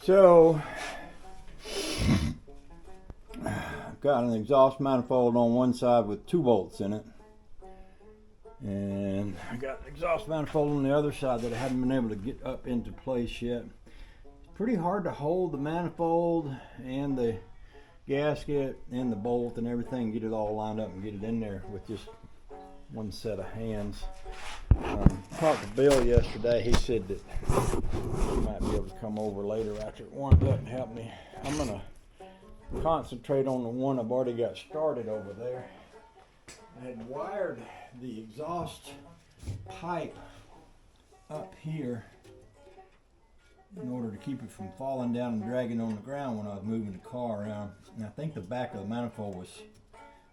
So, I've got an exhaust manifold on one side with 2 bolts in it. And I got an exhaust manifold on the other side that I haven't been able to get up into place yet. It's pretty hard to hold the manifold and the gasket and the bolt and everything, get it all lined up and get it in there with just one set of hands. Talked to Bill yesterday. He said that he might be able to come over later after it warms up and help me. I'm going to concentrate on the one I've already got started over there. I had wired the exhaust pipe up here in order to keep it from falling down and dragging on the ground when I was moving the car around. And I think the back of the manifold was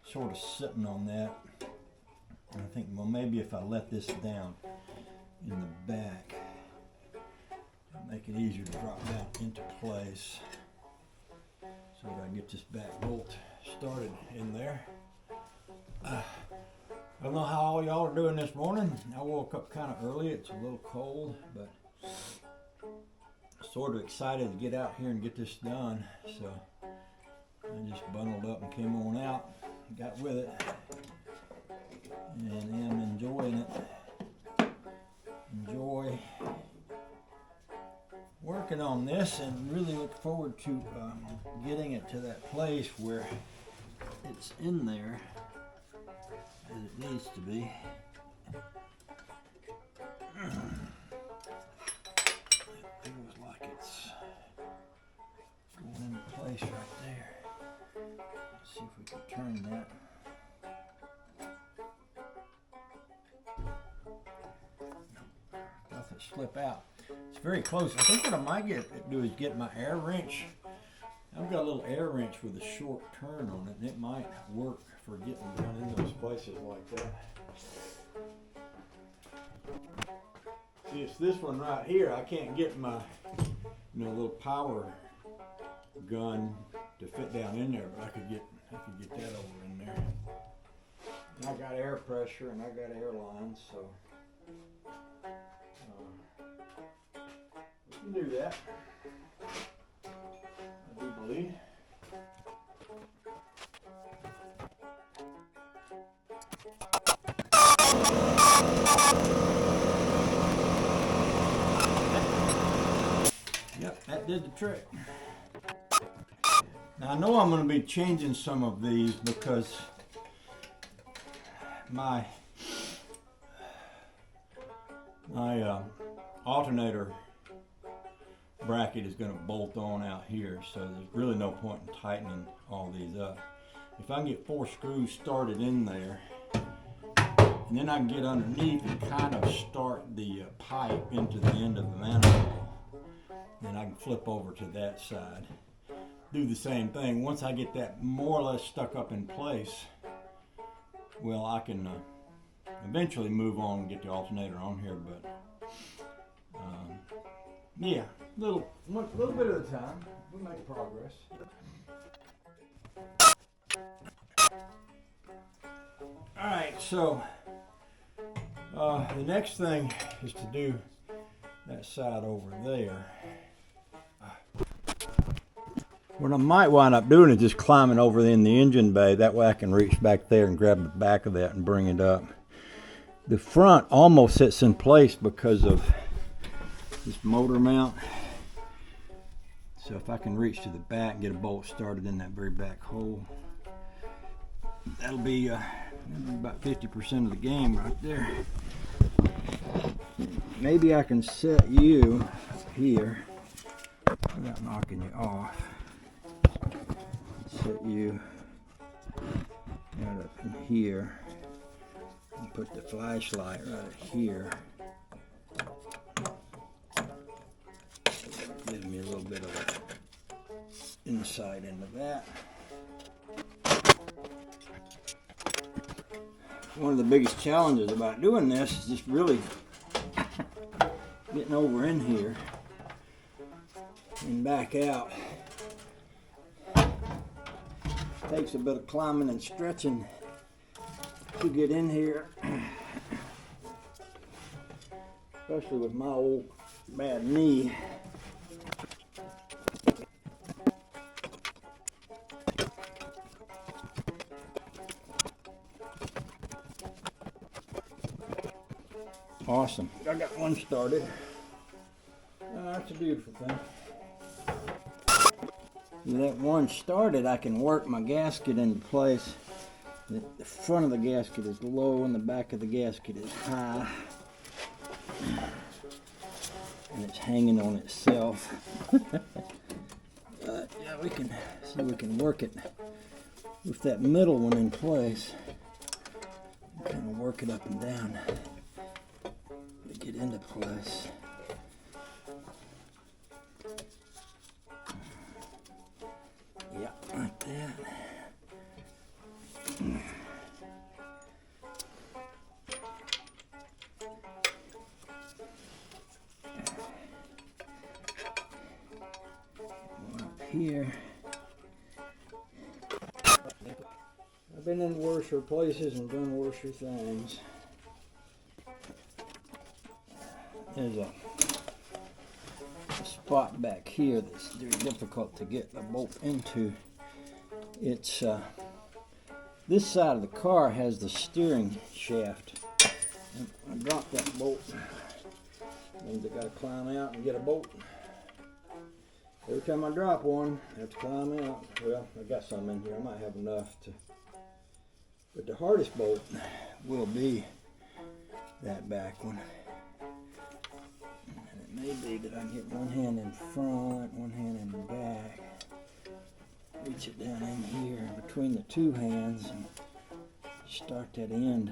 sort of sitting on that. And I think, well, maybe if I let this down in the back, it'll make it easier to drop down into place so that I get this back bolt started in there. I don't know how all y'all are doing this morning. I woke up kind of early. It's a little cold, but sort of excited to get out here and get this done. So I just bundled up and came on out, got with it, and am enjoying it. Enjoy working on this and really look forward to getting it to that place where it's in there as it needs to be. Feels like it's going into place right there. Let's see if we can turn that. Nothing slip out. It's very close. I think what I might do is get my air wrench. I've got a little air wrench with a short turn on it, and it might work for getting down in those places like that. See, it's this one right here. I can't get my, little power gun to fit down in there, but I could get that over in there. And I got air pressure and I got air lines, so we can do that. I do believe. Yep, that did the trick. Now I know I'm going to be changing some of these because my alternator bracket is going to bolt on out here, so there's really no point in tightening all these up. If I can get 4 screws started in there, and then I can get underneath and kind of start the pipe into the end of the manifold, then I can flip over to that side. Do the same thing. Once I get that more or less stuck up in place, well, I can eventually move on and get the alternator on here, but yeah, little bit at a time. We make progress. All right, so the next thing is to do that side over there. What I might wind up doing is just climbing over in the engine bay. That way I can reach back there and grab the back of that and bring it up. The front almost sits in place because of this motor mount. So if I can reach to the back and get a bolt started in that very back hole, that'll be about 50% of the game right there. Maybe I can set you here without knocking you off. Set you right up in here and put the flashlight right here. Gives me a little bit of insight into that. One of the biggest challenges about doing this is just really getting over in here and back out. Takes a bit of climbing and stretching to get in here, especially with my old bad knee. awesome. I got one started. That's a beautiful thing. With that one started, I can work my gasket into place. The front of the gasket is low and the back of the gasket is high. And it's hanging on itself. But yeah, we can work it with that middle one in place. Kind of work it up and down to get into place. Yeah, like that. Here. I've been in worse places and done worse things. There's a spot back here that's very difficult to get a bolt into. It's this side of the car has the steering shaft. And I dropped that bolt. Means I gotta climb out and get a bolt. Every time I drop one, I have to climb out. Well, I got some in here. I might have enough to. But the hardest bolt will be that back one. And it may be that I can get one hand in front, one hand in the back. Reach it down in here between the two hands and start that end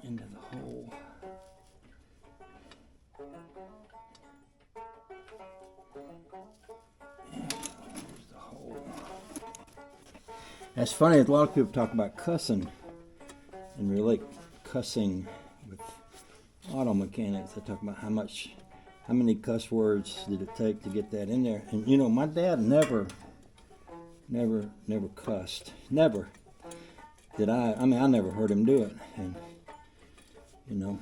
into the hole. That's funny, a lot of people talk about cussing and relate cussing with auto mechanics. They talk about how many cuss words did it take to get that in there. And you know, my dad never cussed. Never did I mean, I never heard him do it. And, you know,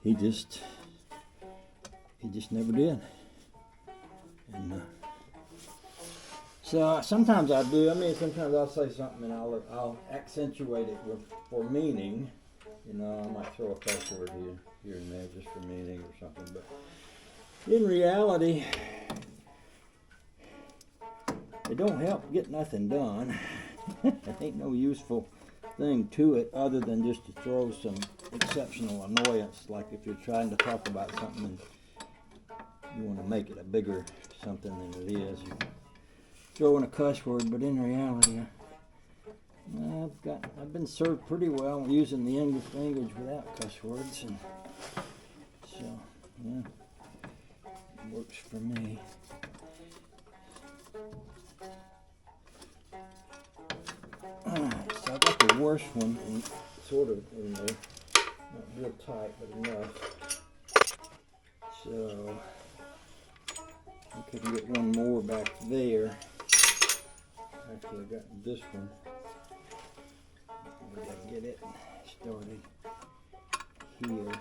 he just never did. And, so sometimes I do. I mean, sometimes I'll say something and I'll accentuate it for meaning. You know, I might throw a cuss word here and there just for meaning or something. But in reality, it don't help get nothing done. There ain't no useful thing to it other than just to throw some exceptional annoyance. Like if you're trying to talk about something and you want to make it a bigger something than it is. Throwing a cuss word, but in reality, I've been served pretty well using the English language without cuss words, and so yeah, it works for me. Alright, so I got the worst one sort of in there, not real tight, but enough. So I could get one more back there. Actually, I got this one. We gotta get it started here.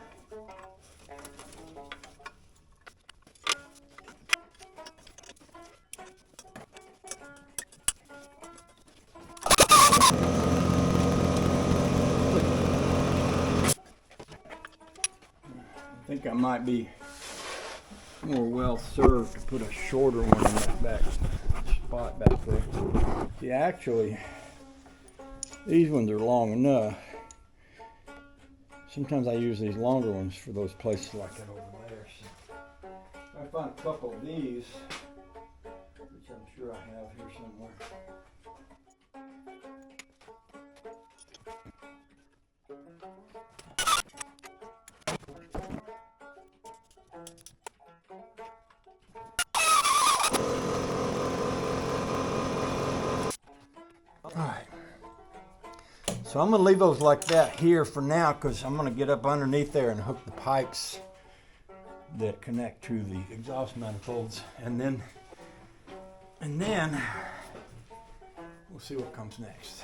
I think I might be more well served to put a shorter one in that back spot back there. See, actually, these ones are long enough. Sometimes I use these longer ones for those places like that over there. So I find a couple of these, which I'm sure I have here somewhere. Alright, so I'm going to leave those like that here for now because I'm going to get up underneath there and hook the pipes that connect to the exhaust manifolds, and then we'll see what comes next.